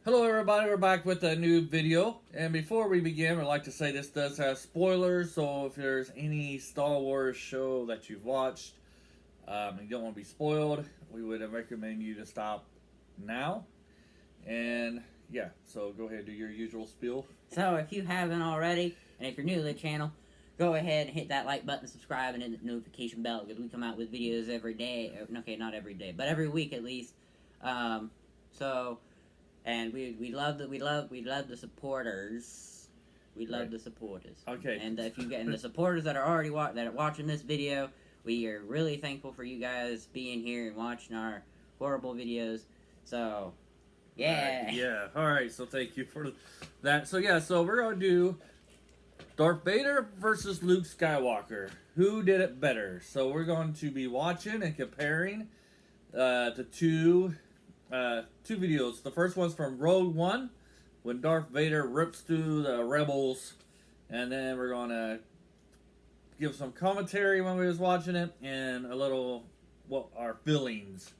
Hello everybody, we're back with a new video, and before we begin, I'd like to say this does have spoilers, so if there's any Star Wars show that you've watched and you don't want to be spoiled, we would recommend you to stop now. And yeah, so go ahead and do your usual spiel. So if you haven't already, and if you're new to the channel, go ahead and hit that like button, subscribe, and hit the notification bell, because we come out with videos every day. Okay, not every day, but every week at least. And we love the supporters. We love the supporters. Okay. And if you get and the supporters that are already that are watching this video, we are really thankful for you guys being here and watching our horrible videos. So, yeah. Yeah. All right. So thank you for that. So yeah. So we're gonna do Darth Vader versus Luke Skywalker. Who did it better? So we're going to be watching and comparing the two videos. The first one's from Rogue One, when Darth Vader rips through the rebels, and then we're gonna give some commentary when we was watching it, and a little our feelings.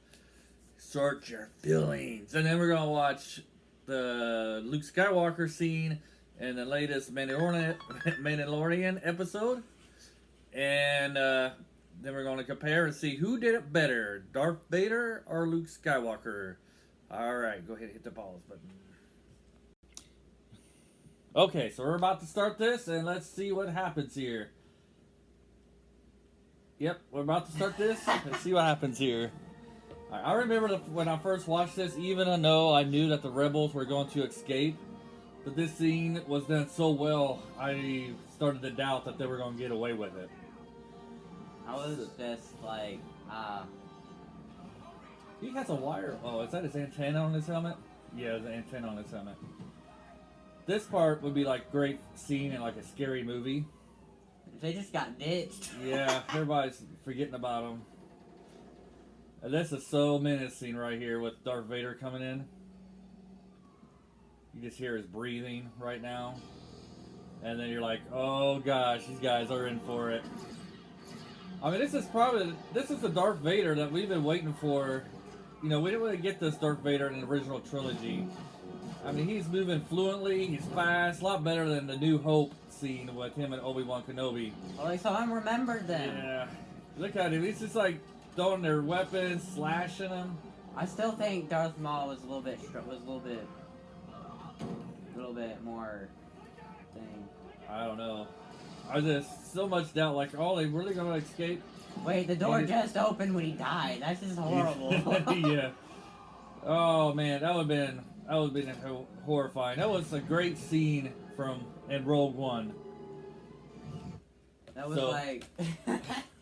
Search your feelings, and then we're gonna watch the Luke Skywalker scene in the latest Mandalorian episode, and then we're gonna compare and see who did it better, Darth Vader or Luke Skywalker. Alright, go ahead and hit the pause button. Okay, so we're about to start this, and let's see what happens here. Yep, we're about to start this. Let's see what happens here. Right, I remember when I first watched this, even though I knew that the rebels were going to escape, but this scene was done so well, I started to doubt that they were going to get away with it. I was just like, He has a wire. Oh, is that his antenna on his helmet? Yeah, the antenna on his helmet. This part would be like great scene in like a scary movie. They just got ditched. Yeah, everybody's forgetting about them. And this is so menacing right here with Darth Vader coming in. You just hear his breathing right now. And then you're like, oh gosh, these guys are in for it. I mean, this is the Darth Vader that we've been waiting for. You know, we didn't really get this Darth Vader in the original trilogy. I mean, he's moving fluently, he's fast, a lot better than the New Hope scene with him and Obi-Wan Kenobi. Oh, they saw him remembered them. Yeah. Look at him, he's just like throwing their weapons, slashing them. I still think Darth Maul was a little bit more thing. I don't know. I just so much doubt, like, oh, they really gonna escape? Wait, the door just opened when he died. That's just horrible. Yeah. Oh man, that would have been horrifying. That was a great scene in Rogue One. That was like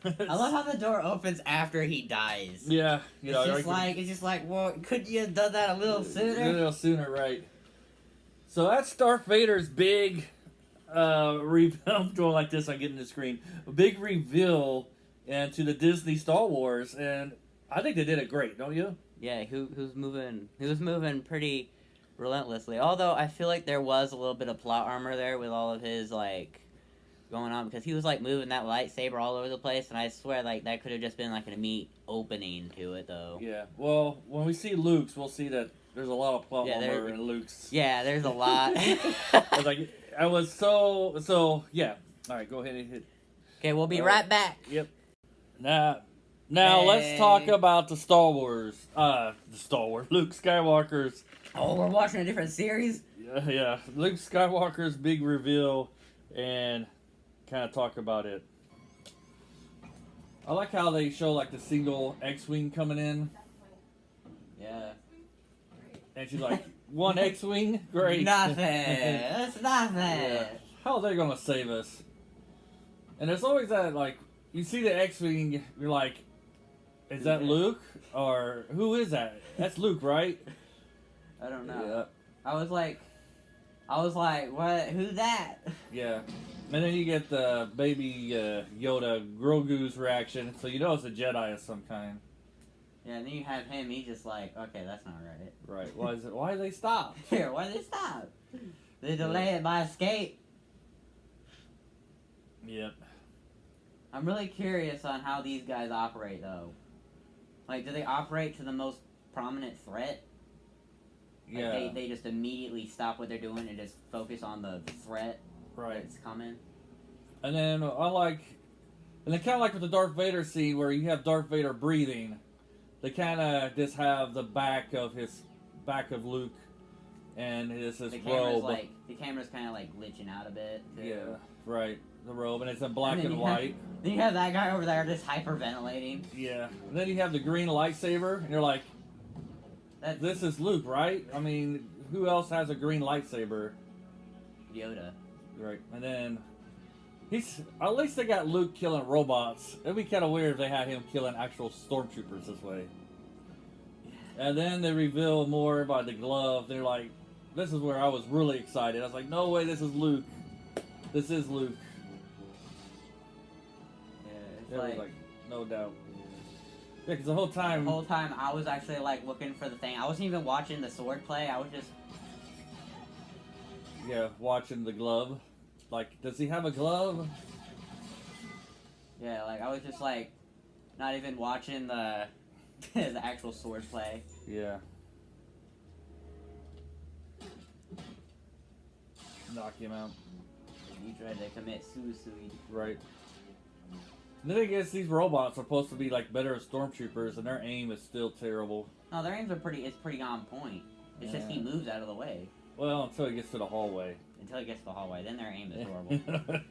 I love how the door opens after he dies. Yeah, you know, it's just like, well, couldn't you have done that a little sooner? A little sooner, right? So that's Darth Vader's big reveal. I'm doing like this. I get in the screen. A big reveal into the Disney Star Wars, and I think they did it great, don't you? Yeah, he was moving pretty relentlessly. Although I feel like there was a little bit of plot armor there with all of his like going on, because he was like moving that lightsaber all over the place, and I swear like that could have just been like an immediate opening to it though. Yeah. Well, when we see Luke's, we'll see that there's a lot of plot armor in Luke's. Yeah, there's a lot. I was so yeah. All right, go ahead and hit. Okay, we'll be right back. Yep. Now let's talk about the Star Wars. Luke Skywalker's. Oh, we're watching a different series? Yeah. Luke Skywalker's big reveal, and kind of talk about it. I like how they show like the single X-Wing coming in. Yeah. And she's like, one X-Wing? Great. Nothing. That's nothing. Yeah. How are they going to save us? And there's always that, like, you see the X-Wing, you're like, is that Luke? Or who is that? That's Luke, right? I don't know. Yeah. I was like, what? Who's that? Yeah. And then you get the baby Yoda Grogu's reaction, so you know it's a Jedi of some kind. Yeah, and then you have him, he's just like, okay, that's not right. Right. Why did they stop? Here, why did they stop? They delay it by escape. Yep. I'm really curious on how these guys operate, though. Like, do they operate to the most prominent threat? Like, Yeah. they just immediately stop what they're doing and just focus on the threat Right. that's coming. And then and then kind of like with the Darth Vader scene where you have Darth Vader breathing, they kind of just have the back of Luke and his robe. The camera's kind of like glitching out a bit. Too. Yeah, right. The robe, and it's in black and white. Then you have that guy over there just hyperventilating. Yeah. And then you have the green lightsaber, and you're like, this is Luke, right? I mean, who else has a green lightsaber? Yoda. Right. And then at least they got Luke killing robots. It'd be kind of weird if they had him killing actual stormtroopers this way. And then they reveal more about the glove. They're like, this is where I was really excited. I was like, no way, this is Luke. This is Luke. Yeah, it was like, no doubt. Yeah, because the whole time I was actually like looking for the thing. I wasn't even watching the sword play. I was just watching the glove. Like, does he have a glove? Yeah, like I was just like not even watching the the actual sword play. Yeah. Knock him out. He tried to commit suicide. Right. And then I guess these robots are supposed to be like better as stormtroopers, and their aim is still terrible. No, their aims are pretty on point. It's just he moves out of the way. Well, until he gets to the hallway. Until he gets to the hallway, then their aim is horrible.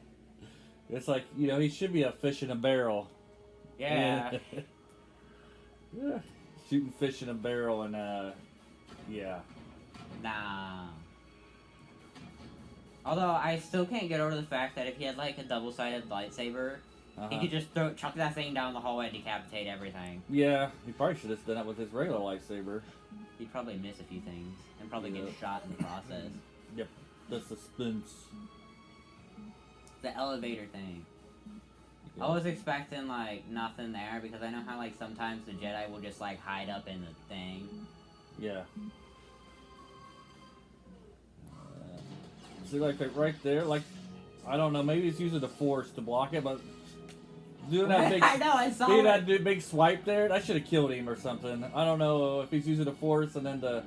It's like, he should be a fish in a barrel. Yeah. Yeah. Shooting fish in a barrel and, yeah. Nah. Although, I still can't get over the fact that if he had, like, a double-sided lightsaber, he could just chuck that thing down the hallway and decapitate everything. Yeah, he probably should have done that with his regular lightsaber. He'd probably miss a few things, and probably get shot in the process. Yep, the suspense. The elevator thing. Yeah. I was expecting, like, nothing there, because I know how, like, sometimes the Jedi will just, like, hide up in the thing. Yeah. See, like, right there, like, I don't know, maybe he's using the Force to block it, but doing that big, I know, I saw that big swipe there, that should have killed him or something. I don't know if he's using the Force and then the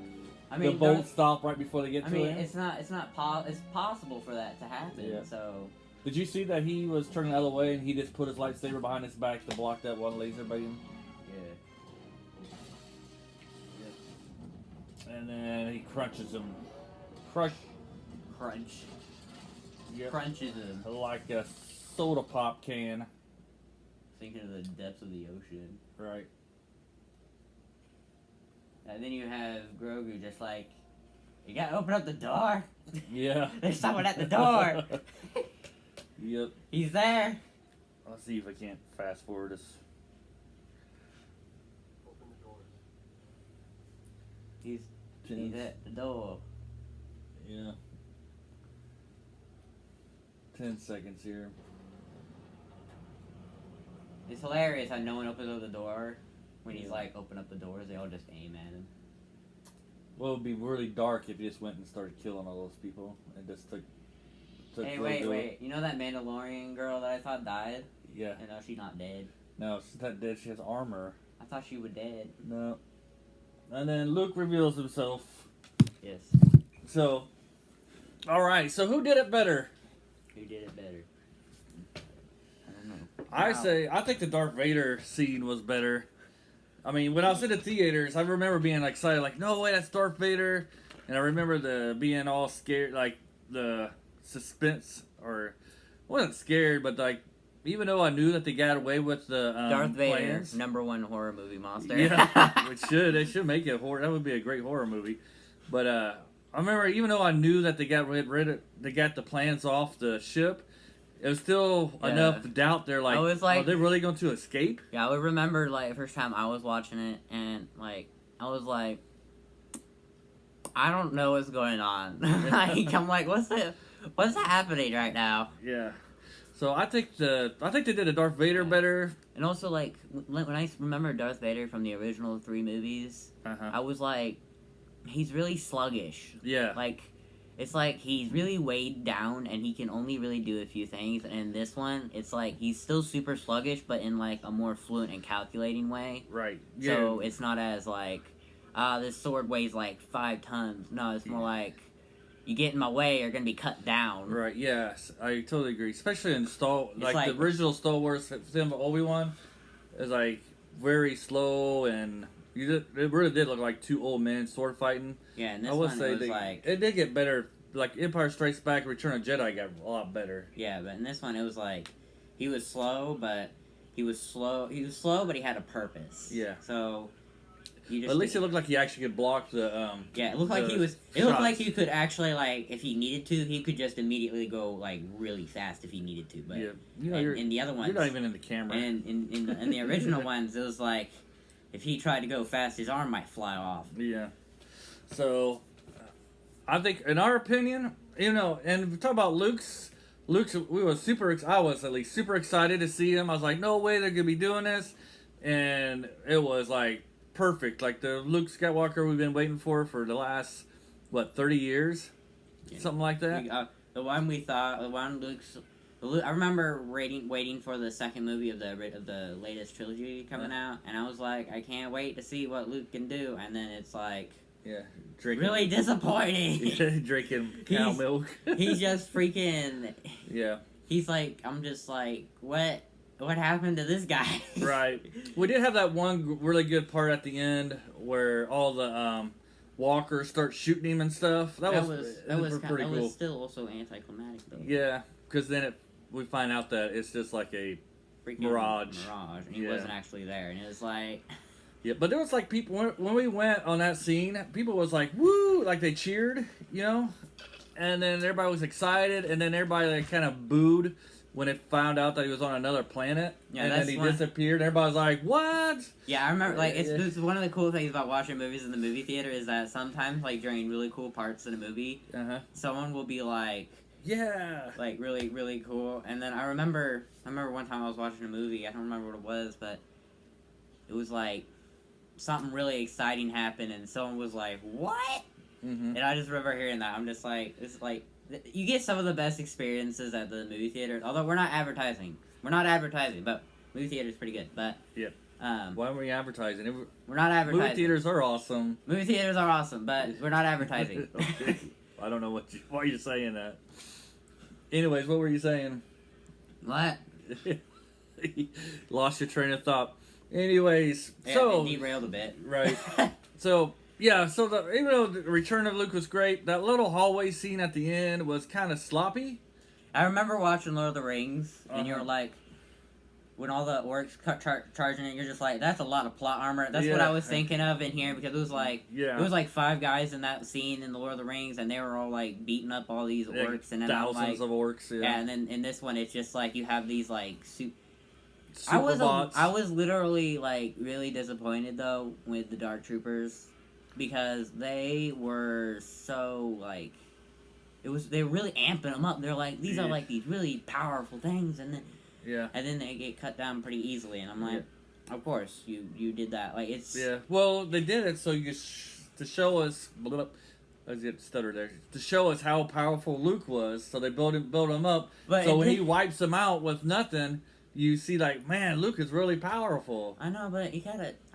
bolt stop right before they get to him. It's possible for that to happen. Yeah. So. Did you see that he was turning the other way and he just put his lightsaber behind his back to block that one laser beam? Yeah. And then he crunches him. Crunch. Yep. Crunches him. Like a soda pop can. Thinking of the depths of the ocean. Right. And then you have Grogu just like, you gotta open up the door. Yeah. There's someone at the door. Yep. He's there. Let's see if I can't fast forward this. Open the doors. He's at the door. Yeah. 10 seconds here. It's hilarious how no one opens up the door when he's like, open up the doors, they all just aim at him. Well, it would be really dark if you just went and started killing all those people and just took Hey, wait. You know that Mandalorian girl that I thought died? Yeah. And no, she's not dead. No, she's not dead. She has armor. I thought she was dead. No. And then Luke reveals himself. Yes. So, alright, so who did it better? Who did it better? I don't know. I think the Darth Vader scene was better. I mean, when I was in the theaters, I remember being excited, like, no way, that's Darth Vader. And I remember being all scared, like, the suspense, or I wasn't scared, but like, even though I knew that they got away with the Darth Vader, plans, #1 horror movie monster. Yeah, they should make it horror. That would be a great horror movie. But I remember, even though I knew that they got the plans off the ship, it was still enough doubt. They're like, are they really going to escape? Yeah, I would remember like the first time I was watching it, and like I was like, I don't know what's going on. Like, I'm like, what's happening right now? Yeah. So I think they did a Darth Vader better. And also, like, when I remember Darth Vader from the original 3 movies, I was like, he's really sluggish. Yeah. Like, it's like he's really weighed down and he can only really do a few things. And in this one, it's like he's still super sluggish, but in like a more fluent and calculating way. Right. Yeah. So it's not as like, this sword weighs like 5 tons. No, it's more like, you get in my way, you're gonna be cut down. Right. Yes, I totally agree. Especially in like like the original Star Wars film of Obi-Wan is like very slow, and it really did look like two old men sword fighting. Yeah, and this one it was like it did get better. Like Empire Strikes Back, Return of Jedi got a lot better. Yeah, but in this one it was like he was slow, but he had a purpose. Yeah. So at least it looked like he actually could block the. Yeah, it looked like he was. It looked like he could actually, like, if he needed to, he could just immediately go like really fast if he needed to. But yeah, in the other ones, you're not even in the camera. And in the original ones, it was like if he tried to go fast, his arm might fly off. Yeah. So, I think, in our opinion, and we talk about Luke's. I was at least super excited to see him. I was like, no way they're gonna be doing this, and it was like perfect. Like the Luke Skywalker we've been waiting for the last 30 years, something like that. The one Luke's. I remember waiting for the second movie of the latest trilogy coming out, and I was like, I can't wait to see what Luke can do. And then it's like, drinking, really disappointing. Drinking cow milk. He's just freaking. Yeah. He's like, I'm just like, what happened to this guy? Right. We did have that one really good part at the end where all the walkers start shooting him and stuff. That was pretty cool. That was still also anticlimactic though. Yeah, because then we find out that it's just like a freaking mirage. And he wasn't actually there, and it was like. Yeah, but there was like people when we went on that scene, people was like woo, like they cheered, and then everybody was excited, and then everybody like kind of booed when it found out that he was on another planet, and then he disappeared. Everybody was like, "What?" Yeah, I remember. Like, it's one of the cool things about watching movies in the movie theater is that sometimes, like during really cool parts in a movie, someone will be like, "Yeah," like really, really cool. And then I remember one time I was watching a movie. I don't remember what it was, but it was like something really exciting happened, and someone was like, "What?" And I just remember hearing that. I'm just like, it's like. You get some of the best experiences at the movie theater. Although we're not advertising, but movie theater is pretty good. But why are we advertising? We're not advertising. Movie theaters are awesome. Movie theaters are awesome, but we're not advertising. Okay. I don't know why you're saying that. Anyways, what were you saying? What? Lost your train of thought. Anyways, it derailed a bit. Right. So. Yeah, so even though the Return of Luke was great, that little hallway scene at the end was kind of sloppy. I remember watching Lord of the Rings, and you're like, when all the orcs charging it, you're just like, that's a lot of plot armor. That's what I was thinking of in here, because it was like 5 guys in that scene in the Lord of the Rings, and they were all like beating up all these orcs, and then thousands of orcs. Yeah, and then in this one, it's just like you have these like I was literally like really disappointed though with the Dark Troopers. Because they were so, like, they were really amping them up. They're like, these are, like, these really powerful things, and then they get cut down pretty easily, and I'm like, of course, you did that. Like, it's... Yeah, well, they did it so to show us, I get stuttered there, to show us how powerful Luke was, so they build him up, so when he wipes them out with nothing, you see, like, man, Luke is really powerful. I know, but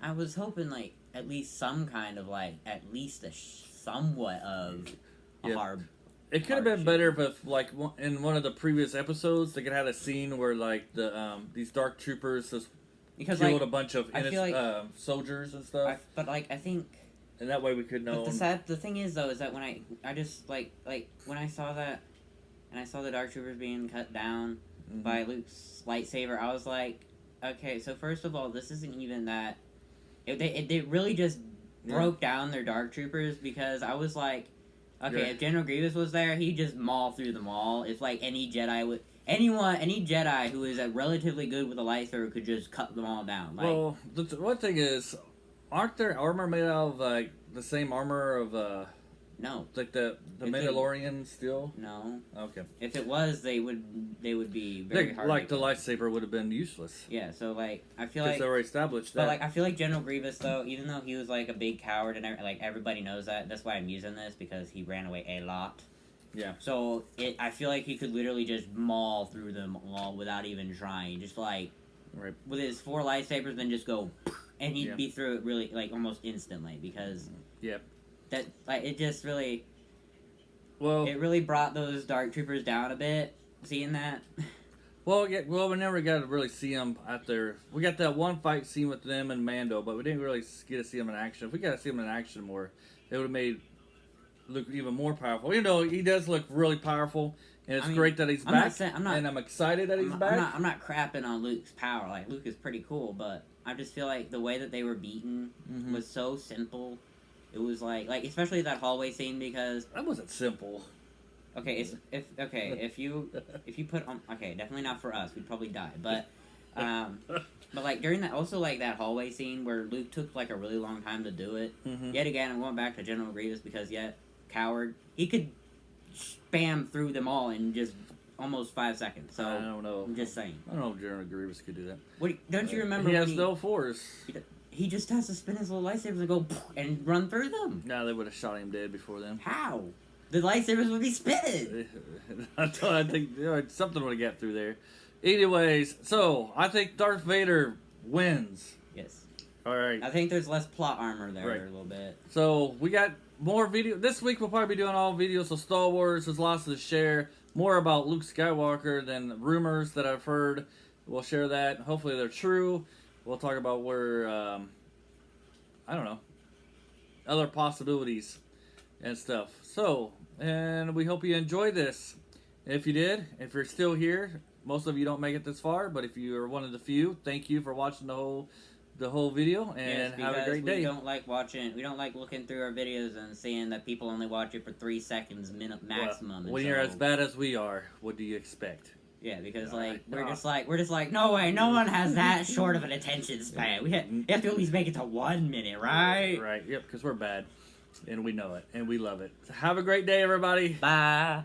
I was hoping, like, at least some kind of, like, at least somewhat of a hard... It could have been better if, like, in one of the previous episodes, they could have had a scene where, like, these Dark Troopers just killed a bunch of innocent soldiers and stuff. I think... And that way we could know... The thing is, though, is that when I just, like, when I saw that, and I saw the Dark Troopers being cut down by Luke's lightsaber, I was like, okay, so first of all, this isn't even that... They really just broke down their Dark Troopers, because I was like, okay, if General Grievous was there, he'd just maul through them all. If, like, any Jedi who is relatively good with a lightsaber could just cut them all down. Like, well, the one thing is, aren't there armor made out of, like, the same armor of, no. Like the Mandalorian still? No. Okay. If it was, they would be very hard. Like the lightsaber would have been useless. Yeah, so like I feel like because they already established that. But like I feel like General Grievous though, even though he was like a big coward and like everybody knows that. That's why I'm using this, because he ran away a lot. Yeah. So I feel like he could literally just maul through them all without even trying. Just like with his 4 lightsabers, then just go and he'd be through it really like almost instantly because that like it just really it really brought those Dark Troopers down a bit. Seeing that. Well, we never got to really see them out there. We got that one fight scene with them and Mando, but we didn't really get to see them in action. If we got to see them in action more, it would have made Luke even more powerful. You know, he does look really powerful, and it's great that he's back. And I'm excited that he's back. I'm not crapping on Luke's power. Like, Luke is pretty cool, but I just feel like the way that they were beaten was so simple. It was like especially that hallway scene because that wasn't simple. Okay, if you put on definitely not for us, we'd probably die. But like during that also like that hallway scene where Luke took like a really long time to do it. Yet again, I'm going back to General Grievous because coward, he could spam through them all in just almost 5 seconds. So I don't know. I'm just saying. I don't know if General Grievous could do that. Don't you remember? He has no force. He just has to spin his little lightsabers and go and run through them. No, they would have shot him dead before then. How? The lightsabers would be spinning. I think something would have got through there. Anyways, so I think Darth Vader wins. Yes. All right. I think there's less plot armor there a little bit. So we got more video. This week we'll probably be doing all videos of Star Wars. There's lots to share. More about Luke Skywalker than rumors that I've heard. We'll share that. Hopefully they're true. We'll talk about where, I don't know, other possibilities and stuff. So, and we hope you enjoyed this. If you did, if you're still here, most of you don't make it this far, but if you are one of the few, thank you for watching the whole video, and have a great day. We don't like looking through our videos and seeing that people only watch it for 3 seconds maximum. Well, when you're as bad as we are, what do you expect? Yeah, because we're just like no way, no one has that short of an attention span. We have to at least make it to 1 minute, right? Right. Yep. Because we're bad, and we know it, and we love it. So have a great day, everybody. Bye.